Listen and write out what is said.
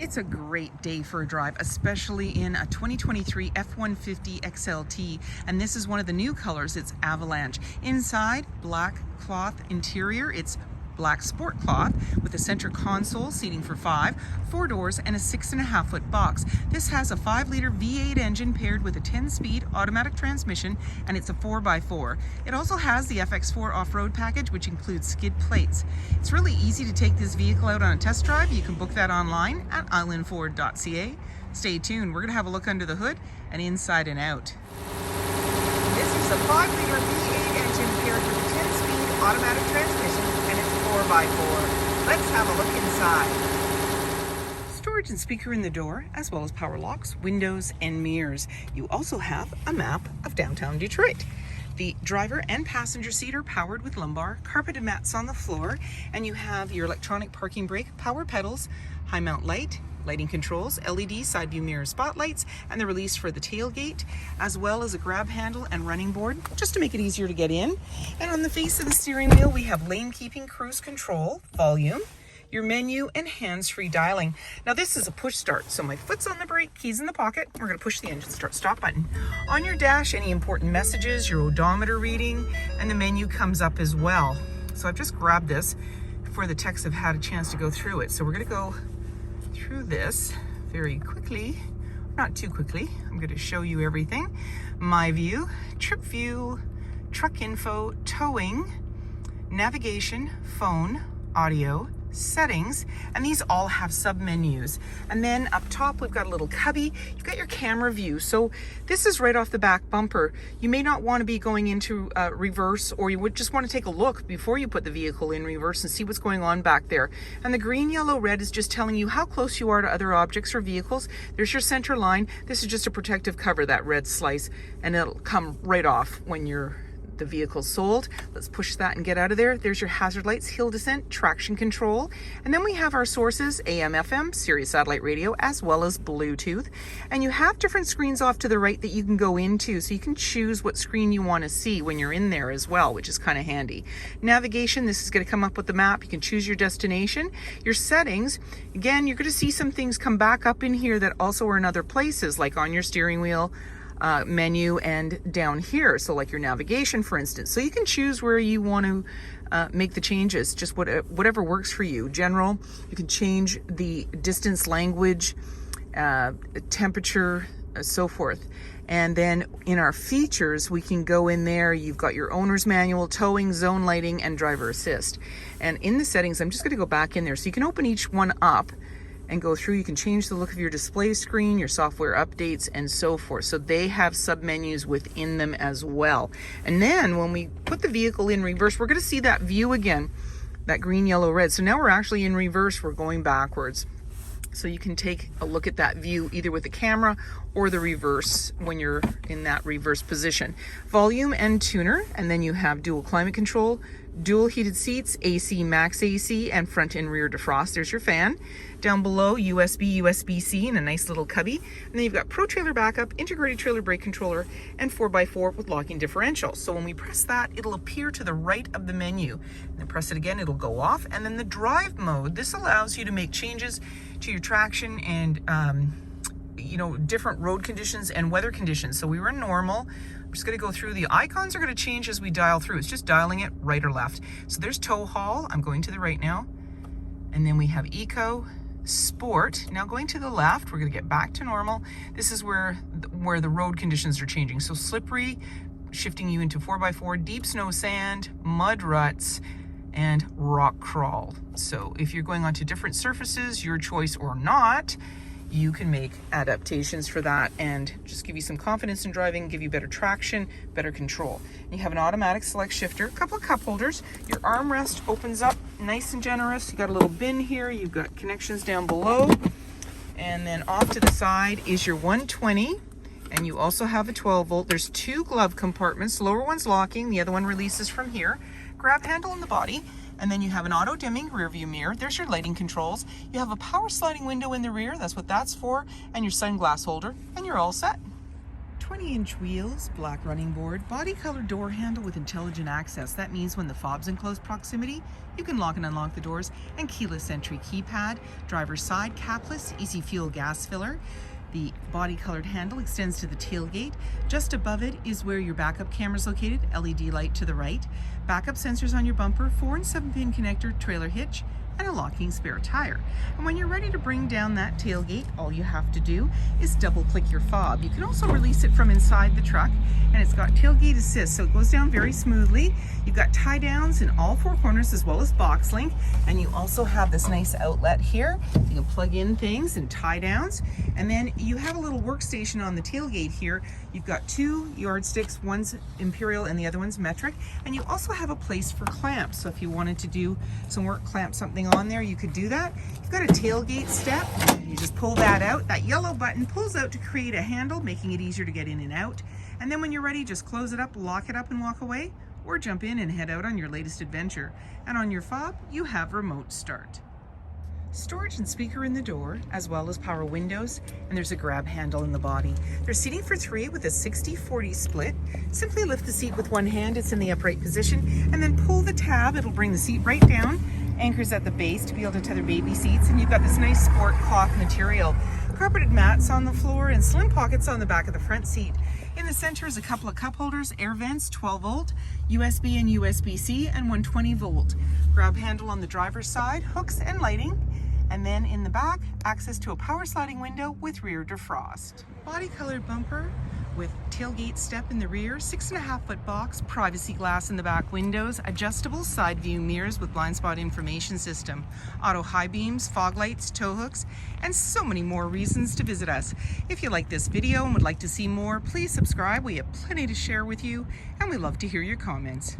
It's a great day for a drive, especially in a 2023 F-150 XLT, and this is one of the new colors. It's Avalanche. Inside, black cloth interior. It's black sport cloth with a center console, seating for 5, 4 doors, and a 6.5-foot box. This has a 5-liter V8 engine paired with a 10-speed automatic transmission, and it's a 4x4. It also has the FX4 off-road package, which includes skid plates. It's really easy to take this vehicle out on a test drive. You can book that online at islandford.ca. Stay tuned. We're going to have a look under the hood and inside and out. This is a 5-liter V8 engine paired with a 10-speed automatic transmission, and it's 4x4. Let's have a look inside. Storage and speaker in the door, as well as power locks, windows, and mirrors. You also have a map of downtown Detroit. The driver and passenger seat are powered with lumbar, carpeted mats on the floor, and you have your electronic parking brake, power pedals, high mount light, lighting controls, LED side view mirror spotlights, and the release for the tailgate, as well as a grab handle and running board, just to make it easier to get in. And on the face of the steering wheel, we have lane keeping, cruise control, volume, your menu, and hands-free dialing. Now this is a push start, so my foot's on the brake, keys in the pocket. We're gonna push the engine start stop button. On your dash, any important messages, your odometer reading, and the menu comes up as well. So I've just grabbed this before the techs have had a chance to go through it. So we're gonna go through this very quickly, not too quickly. I'm going to show you everything. My view, trip view, truck info, towing, navigation, phone, audio, settings, and these all have sub-menus. And then up top we've got a little cubby. You've got your camera view. So this is right off the back bumper. You may not want to be going into reverse, or you would just want to take a look before you put the vehicle in reverse and see what's going on back there. And the green, yellow, red is just telling you how close you are to other objects or vehicles. There's your center line. This is just a protective cover, that red slice, and it'll come right off when the vehicle's sold. Let's push that and get out of there. There's your hazard lights, hill descent, traction control. And then we have our sources, AM, FM, Sirius satellite radio, as well as Bluetooth. And you have different screens off to the right that you can go into, so you can choose what screen you want to see when you're in there as well, which is kind of handy. Navigation, this is going to come up with the map. You can choose your destination. Your settings, again, you're going to see some things come back up in here that also are in other places, like on your steering wheel, menu, and down here, so like your navigation, for instance. So you can choose where you want to make the changes, just whatever works for you. General, you can change the distance, language, temperature, so forth. And then in our features, we can go in there. You've got your owner's manual, towing, zone lighting, and driver assist. And in the settings, I'm just going to go back in there, so you can open each one up and go through. You can change the look of your display screen, your software updates, and so forth. So they have sub-menus within them as well. And then when we put the vehicle in reverse, we're going to see that view again, that green, yellow, red. So now we're actually in reverse. We're going backwards. So you can take a look at that view either with the camera or the reverse when you're in that reverse position. Volume and tuner, and then you have dual climate control, dual heated seats, AC, max AC, and front and rear defrost. There's your fan. Down below, USB, USB-C, and a nice little cubby. And then you've got Pro Trailer Backup, integrated trailer brake controller, and 4x4 with locking differential. So when we press that, it'll appear to the right of the menu. And then press it again, it'll go off. And then the drive mode, this allows you to make changes to your traction and different road conditions and weather conditions. So we were in normal. I'm just going to go through. The icons are going to change as we dial through. It's just dialing it right or left. So there's tow haul. I'm going to the right now. And then we have eco, sport. Now going to the left, we're going to get back to normal. This is where the road conditions are changing. So slippery, shifting you into 4x4, deep snow, sand, mud ruts, and rock crawl. So if you're going onto different surfaces, your choice or not, you can make adaptations for that and just give you some confidence in driving, give you better traction, better control. And you have an automatic select shifter, a couple of cup holders. Your armrest opens up nice and generous. You got a little bin here. You've got connections down below. And then off to the side is your 120. And you also have a 12 volt. There's 2 glove compartments. The lower one's locking. The other one releases from here. Grab handle in the body. And then you have an auto dimming rear view mirror. There's your lighting controls. You have a power sliding window in the rear. That's what that's for. And your sunglass holder. And you're all set. 20-inch wheels, black running board, body color door handle with intelligent access. That means when the fob's in close proximity, you can lock and unlock the doors, and keyless entry keypad, driver's side, capless, easy fuel gas filler. The body colored handle extends to the tailgate. Just above it is where your backup camera is located, LED light to the right. Backup sensors on your bumper, 4 and 7-pin connector, trailer hitch, and a locking spare tire. And when you're ready to bring down that tailgate, all you have to do is double click your fob. You can also release it from inside the truck, and it's got tailgate assist, so it goes down very smoothly. You've got tie downs in all 4 corners as well as box link, and you also have this nice outlet here. You can plug in things and tie downs, and then you have a little workstation on the tailgate here. You've got 2 yardsticks, one's imperial and the other one's metric, and you also have a place for clamps. So if you wanted to do some work, clamp something on there, you could do that. You've got a tailgate step. You just pull that out. That yellow button pulls out to create a handle, making it easier to get in and out. And then when you're ready, just close it up, lock it up, and walk away, or jump in and head out on your latest adventure. And on your fob, you have remote start. Storage and speaker in the door, as well as power windows, and there's a grab handle in the body. There's seating for 3 with a 60-40 split. Simply lift the seat with one hand, it's in the upright position, and then pull the tab, it'll bring the seat right down. Anchors at the base to be able to tether baby seats, and you've got this nice sport cloth material. Carpeted mats on the floor and slim pockets on the back of the front seat. In the center is a couple of cup holders, air vents, 12 volt, USB and USB-C, and 120 volt. Grab handle on the driver's side, hooks and lighting. And then in the back, access to a power sliding window with rear defrost. Body colored bumper with tailgate step in the rear, 6.5-foot box, privacy glass in the back windows, adjustable side view mirrors with blind spot information system, auto high beams, fog lights, tow hooks, and so many more reasons to visit us. If you like this video and would like to see more, please subscribe. We have plenty to share with you, and we love to hear your comments.